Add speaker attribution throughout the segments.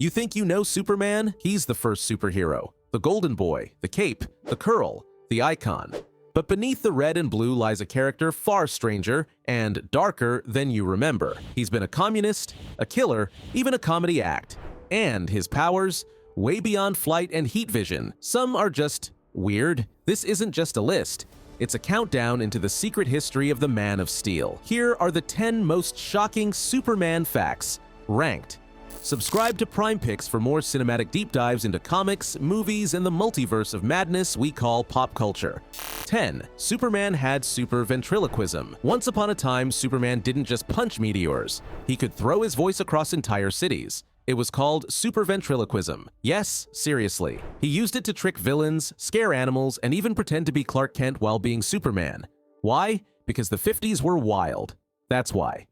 Speaker 1: You think you know Superman? He's the first superhero. The golden boy, the cape, the curl, the icon. But beneath the red and blue lies a character far stranger and darker than you remember. He's been a communist, a killer, even a comedy act. And his powers, way beyond flight and heat vision. Some are just weird. This isn't just a list. It's a countdown into the secret history of the Man of Steel. Here are the 10 most shocking Superman facts, ranked. Subscribe to Prime Picks for more cinematic deep dives into comics, movies, and the multiverse of madness we call pop culture. 10. Superman had super-ventriloquism. Once upon a time, Superman didn't just punch meteors. He could throw his voice across entire cities. It was called super-ventriloquism. Yes, seriously. He used it to trick villains, scare animals, and even pretend to be Clark Kent while being Superman. Why? Because the 50s were wild. That's why.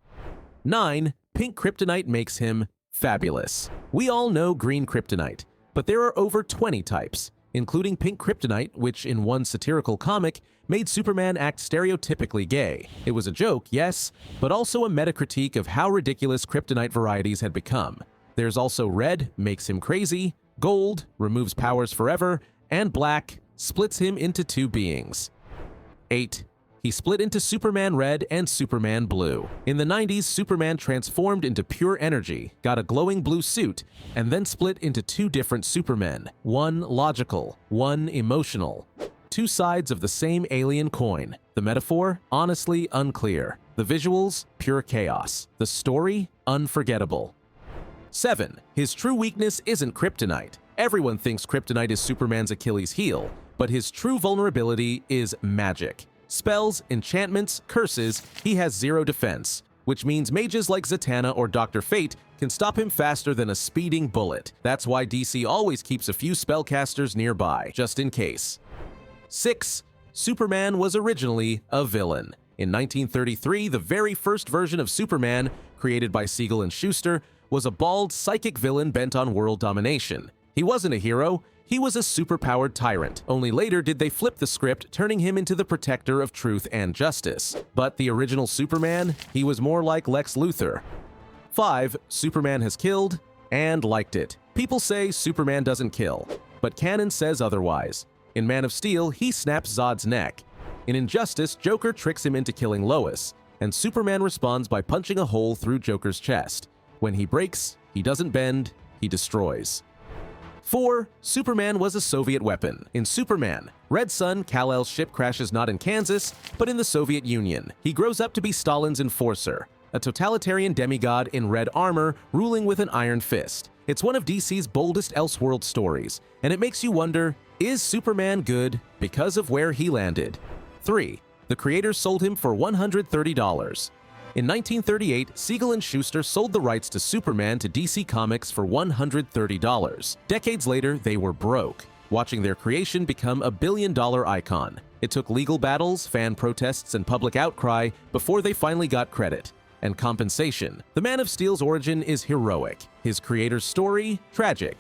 Speaker 1: 9. Pink kryptonite makes him fabulous. We all know green kryptonite, but there are over 20 types, including pink kryptonite, which in one satirical comic made Superman act stereotypically gay. It was a joke, yes, but also a meta-critique of how ridiculous kryptonite varieties had become. There's also red, makes him crazy, gold, removes powers forever, and black, splits him into two beings. 8. He split into Superman Red and Superman Blue. In the 90s, Superman transformed into pure energy, got a glowing blue suit, and then split into two different Supermen. One logical, one emotional. Two sides of the same alien coin. The metaphor? Honestly unclear. The visuals? Pure chaos. The story? Unforgettable. 7. His true weakness isn't kryptonite. Everyone thinks kryptonite is Superman's Achilles heel, but his true vulnerability is magic. Spells, enchantments, curses, he has zero defense, which means mages like Zatanna or Dr. Fate can stop him faster than a speeding bullet. That's why DC always keeps a few spellcasters nearby, just in case. 6. Superman was originally a villain. In 1933, the very first version of Superman, created by Siegel and Schuster, was a bald, psychic villain bent on world domination. He wasn't a hero. He was a superpowered tyrant. Only later did they flip the script, turning him into the protector of truth and justice. But the original Superman, he was more like Lex Luthor. 5. Superman has killed and liked it. People say Superman doesn't kill, but canon says otherwise. In Man of Steel, he snaps Zod's neck. In Injustice, Joker tricks him into killing Lois, and Superman responds by punching a hole through Joker's chest. When he breaks, he doesn't bend, he destroys. 4. Superman was a Soviet weapon. In Superman, Red Sun, Kal-El's ship crashes not in Kansas, but in the Soviet Union. He grows up to be Stalin's enforcer, a totalitarian demigod in red armor ruling with an iron fist. It's one of DC's boldest Elseworld stories, and it makes you wonder, is Superman good because of where he landed? 3. The creators sold him for $130. In 1938, Siegel and Schuster sold the rights to Superman to DC Comics for $130. Decades later, they were broke, watching their creation become a billion-dollar icon. It took legal battles, fan protests, and public outcry before they finally got credit and compensation. The Man of Steel's origin is heroic. His creator's story, tragic.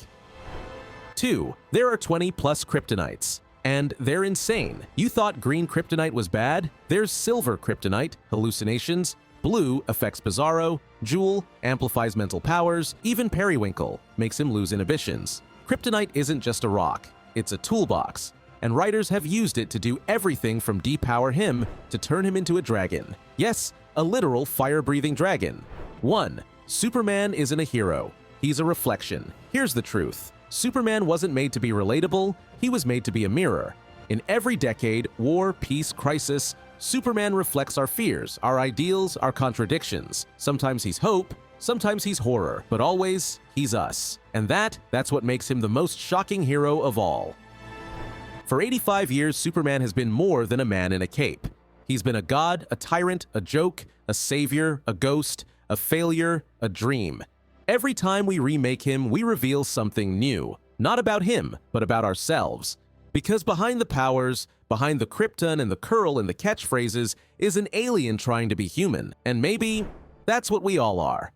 Speaker 1: 2. There are 20-plus kryptonites. And they're insane. You thought green kryptonite was bad? There's silver kryptonite, hallucinations. Blue affects Bizarro, Jewel amplifies mental powers, even Periwinkle makes him lose inhibitions. Kryptonite isn't just a rock, it's a toolbox, and writers have used it to do everything from depower him to turn him into a dragon. Yes, a literal fire-breathing dragon. 1. Superman isn't a hero, he's a reflection. Here's the truth. Superman wasn't made to be relatable, he was made to be a mirror. In every decade, war, peace, crisis, Superman reflects our fears, our ideals, our contradictions. Sometimes he's hope, sometimes he's horror, but always, he's us. And that's what makes him the most shocking hero of all. For 85 years, Superman has been more than a man in a cape. He's been a god, a tyrant, a joke, a savior, a ghost, a failure, a dream. Every time we remake him, we reveal something new. Not about him, but about ourselves. Because behind the powers, behind the krypton and the curl and the catchphrases, is an alien trying to be human. And maybe that's what we all are.